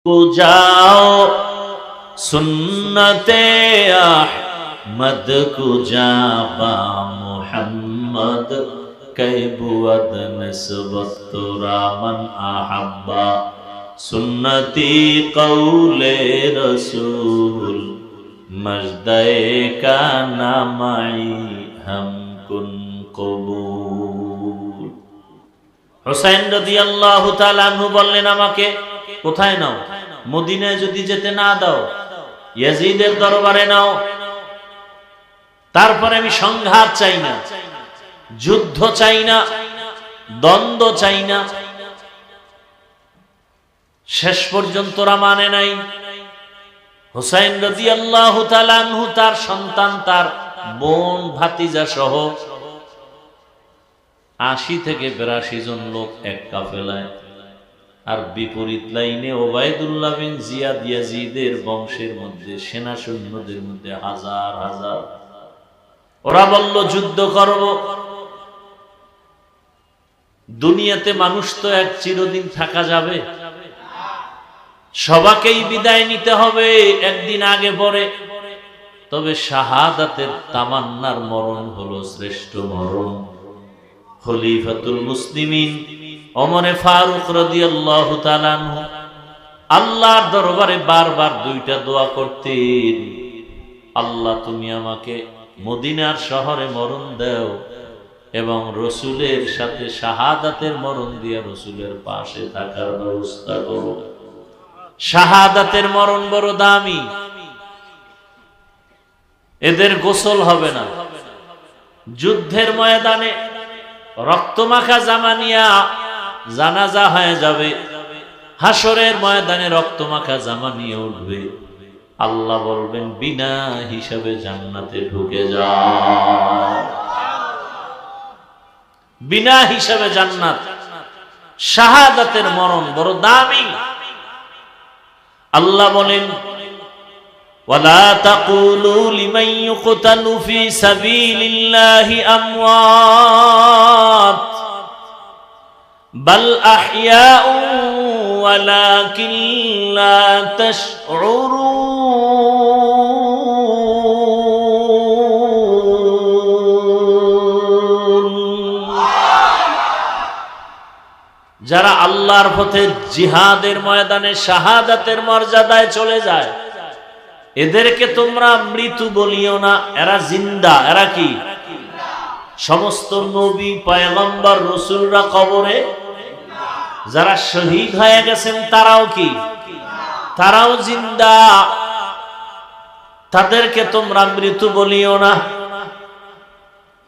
को जाओ सुन्नते अहमद को जाबा मुहम्मद कैबुअद नस्बत रामन अहब्बा सुन्नती कौले रसूल मजदे का नामाई हम कुन कबूल। হুসাইন রাদিয়াল্লাহু তাআলা আনহু বললেন, আমাকে কোথায় নাও? মদিনায় যদি যেতে না দাও, ইয়াজিদের দরবারে নাও। তারপরে আমি সংঘাত চাই না, যুদ্ধ চাই না, দ্বন্দ্ব চাই না। শেষ পর্যন্ত ওরা মানে নাই। হুসাইন রাদিয়াল্লাহু তাআলা আনহু তার সন্তান, তার বোন, ভাতিজা সহ ৮০ থেকে ৮২ জন লোক এক কাফেলায়, আর বিপরীত লাইনে ওবায়দুল্লাহ বিন জিয়াদ ইয়াজিদের বংশের মধ্যে সেনা সৈন্যদের মধ্যে হাজার হাজার। ওরা বলল যুদ্ধ করব। দুনিয়াতে মানুষ তো এক চিরদিন থাকা যাবে, সবাকেই বিদায় নিতে হবে একদিন আগে পরে। তবে শাহাদাতের তামান্নার মরণ হলো শ্রেষ্ঠ মরণ। খলিফাতুল মুসলিমিন ওমরে ফারুক রাদিয়াল্লাহু তাআলা আনহু আল্লাহর দরবারে বারবার দুইটা দোয়া করতেন, আল্লাহ তুমি আমাকে মদিনার শহরে মরণ দাও এবং রসুলের সাথে শাহাদাতের মরণ দিয়ে রসুলের পাশে থাকার ব্যবস্থা করো। শাহাদাতের মরণ বড় দামি, এদের গোসল হবে না। যুদ্ধের ময়দানে রক্তমাখা জামা নিয়া জানাজা হয়ে যাবে, হাসরের ময়দানে রক্তমাখা জামা নিয়ে উঠবে। আল্লাহ বলবেন বিনা হিসাবে জান্নাতে ঢুকে যাও। বিনা হিসাবে জান্নাত। শাহাদাতের মরণ বড় দামি। আল্লাহ বলেন ওয়ালা তাকুলু লিমান ইউকতালু ফি সাবিলিল্লাহি আমওয়াত বাল আহইয়াউ ওয়ালাকিন লা তাশউরুন। যারা আল্লাহর পথে জিহাদের ময়দানে শাহাদাতের মর্যাদায় চলে যায়, এদেরকে তোমরা মৃত্যু বলিও না, এরা জিন্দা। এরা কি? সমস্ত নবী, পয়গম্বর, রাসূলরা কবরে, যারা শহীদ হয়ে গেছেন তারাও কি? তারাও জিন্দা। তাদেরকে তোমরা মৃত্যু বলিও না।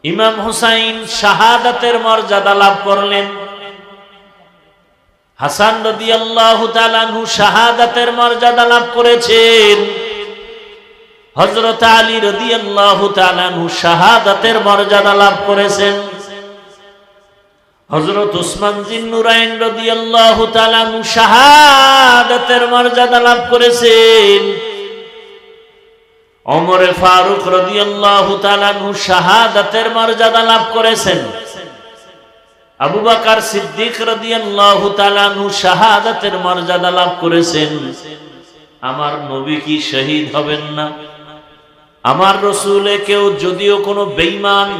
ইমাম হুসাইন শাহাদাতের মর্যাদা লাভ করলেন। হাসান রাদিয়াল্লাহু তাআলা আনহু শাহাদাতের মর্যাদা লাভ করেছেন। হযরত আলী রাদিয়াল্লাহু তাআলা আনহু শাহাদাতের মর্যাদা লাভ করেছেন। হযরত উসমান জিন্নুরাইন রাদিয়াল্লাহু তাআলা আনহু শাহাদাতের মর্যাদা লাভ করেছেন। ওমর ফারুক রাদিয়াল্লাহু তাআলা আনহু শাহাদাতের মর্যাদা লাভ করেছেন। আবু বকর সিদ্দিক রাদিয়াল্লাহু তাআলা আনহু শাহাদাতের মর্যাদা লাভ করেছেন। আমার নবী কি শহীদ হবেন না? আমার রসুলে কেউ যদিও কোনো বেঈমান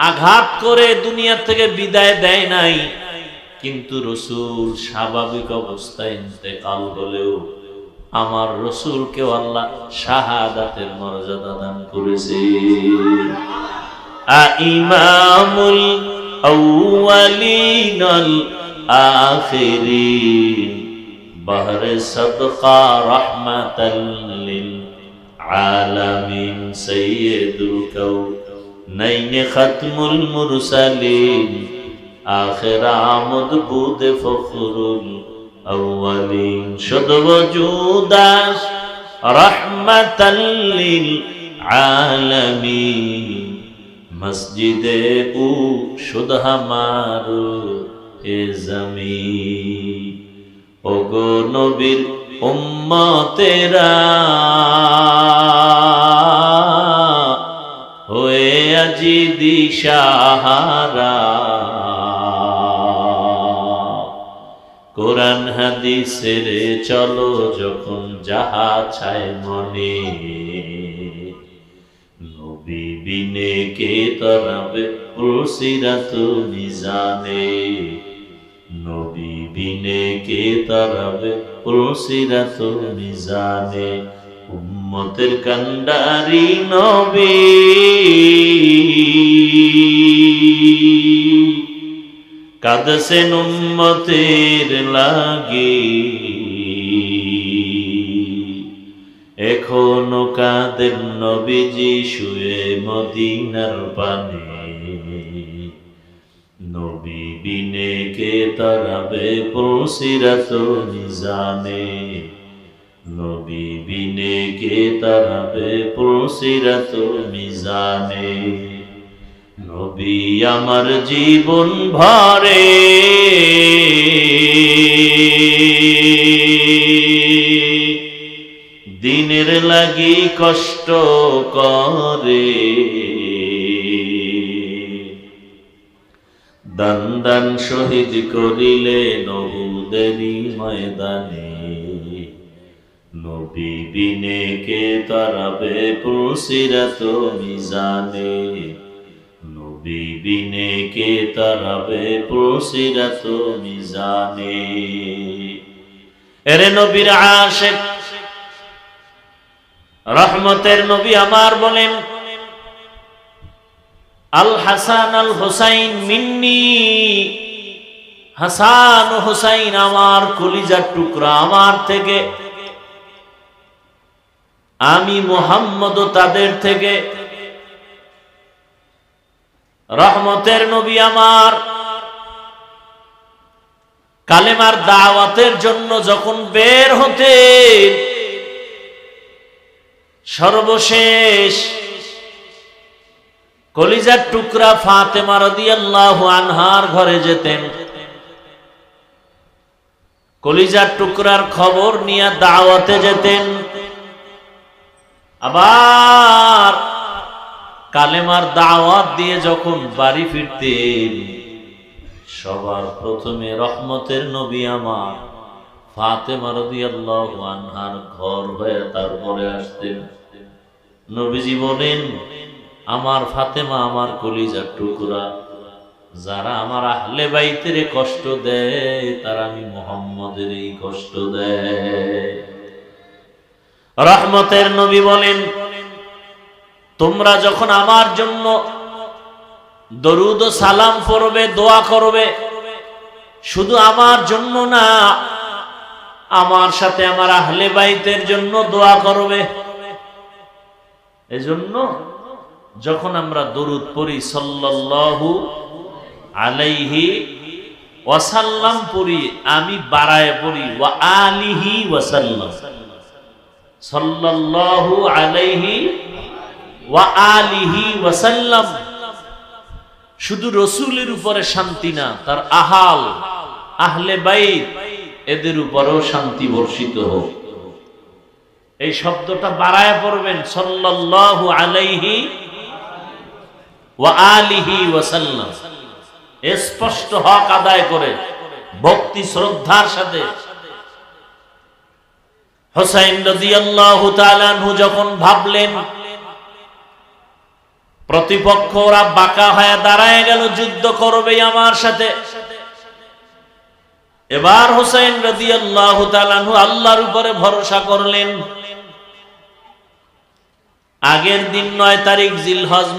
আঘাত করে দুনিয়া থেকে বিদায় দেয় নাই, কিন্তু রসুল স্বাভাবিক অবস্থায় ইন্তেকাল হলেও আমার রসুলকেও আল্লাহ শাহাদাতের মর্যাদা দান করেছে। ইমামুল আউয়ালিন আল আখিরিন বাহরে সাদকা রাহমাতাল লিল আলামিন সাইয়্যিদুল কাউনাইন খাতমুল মুরসালিন আখির আমদ বুদ ফখরুল আউয়ালিন শুদ ওজুদাস রাহমাতাল লিল আলামিন মসজিদে উ শুদ হামার এ জমিন। ওগো নবীর উম্মতেরা হয়ে আজি দিশাহারা, কোরআন হাদিসের চলো যখন যাহা চায় মনে, নবী বিনে কে তরাবে পুরসিরাত মিজানে, নবী বিনে কে তরাবে পুরসিরাত মিজানে। উম্মতের কান্ডারি নবী, কাঁদছেন উম্মতের লাগি, এখনো কাঁদেন নবীজি শুয়ে মদিনার পানে, নবী বিনে কে তরাবে পুরসিরাত মিজানে, নবী বিনে কে তরাবে পুরসিরাত মিজানে। নবী আমার জীবন ভরে দিনের লাগি কষ্ট করে, দান দান শহীদ করিলে উহুদেরই ময়দানে, নবী বিনে কে তরাবে পুরসিরাত মিজানে, নবী বিনে কে তরাবে পুরসিরাত মিজানে। এরে নবীর আশিক রহমতের নবী আমার বলেন, আল হাসান আল হুসাইন মিন্নি, হাসান ও হুসাইন আমার কলিজার টুকরা, আমার থেকে, আমি মুহাম্মদ তাদের থেকে। রহমতের নবী আমার কালেমার দাওয়াতের জন্য যখন বের হতেন, সর্বশেষ কলিজার টুকরা ফাতেমা রাদিয়াল্লাহু আনহার ঘরে যেতেন, কলিজার টুকরার খবর নিয়ে দাওয়াতে যেতেন। আবার কালেমার দাওয়াত দিয়ে যখন বাড়ি ফিরতেন, সবার প্রথমে রহমতের নবী আমার ফাতেমা রাদিয়াল্লাহু আনহার ঘর হয়ে তারপরে আসতেন। নবীজি বলেন, আমার ফাতেমা আমার কলিজার টুকরা, যারা আমার আহলে বাইতের কষ্ট দেয় তারা আমি মুহাম্মদের এই কষ্ট দেয়। রহমতের নবী বলেন, তোমরা যখন আমার জন্য দরুদ ও সালাম পড়বে, দোয়া করবে, শুধু আমার জন্য না, আমার সাথে আমার আহলে বাইতের জন্য দোয়া করবে। এজন্য যখন আমরা দরুদ পড়ি সাল্লাল্লাহু আলাইহি ওয়াসাল্লাম পড়ি, আমি বাড়ায় পড়ি ওয়া আলিহি ওয়াসাল্লাম, সাল্লাল্লাহু আলাইহি ওয়া আলিহি ওয়াসাল্লাম। শুধু রসুলের উপরে শান্তি না, তার আহাল আহলে বাইত এদের উপরেও শান্তি বর্ষিত হোক। এই শব্দটা বাড়ায় পড়বেন, সাল্লাল্লাহু আলাইহি ওয়া আলিহি ওয়াসাল্লাম, স্পষ্ট হক আদায় করে ভক্তি শ্রদ্ধার সাথে। হুসাইন রাদিয়াল্লাহু তাআলা আনহু যখন ভাবলেন প্রতিপক্ষ ওরা বাঁকা হয়ে দাঁড়ায় গেল, যুদ্ধ করবে আমার সাথে, এবার হুসাইন রাদিয়াল্লাহু তাআলা আনহু আল্লাহর উপরে ভরসা করলেন। আগের দিন ৯ তারিখ জিলহজ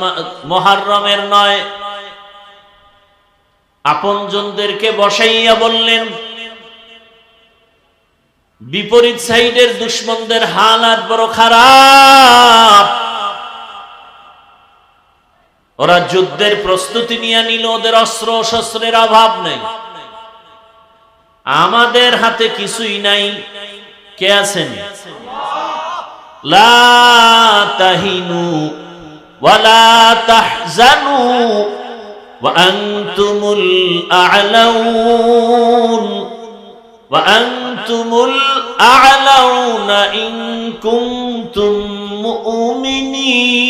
মুহররমের ৯, আপনজনদেরকে বসাইয়া বললেন, বিপরীত সাইডের দুশমনদের হালাত বড় খারাপ, ওরা যুদ্ধের প্রস্তুতি নিয়ে নিল, ওদের অস্ত্র শস্ত্রের অভাব নেই, আমাদের হাতে কিছুই নাই। কে আছেন? লা তাহিনু ওয়া লা তাহজানু ওয়া আনতুমুল আ'লাউন ওয়া আনতুমুল আ'লাউনা ইন কুনতুম মুমিনিন।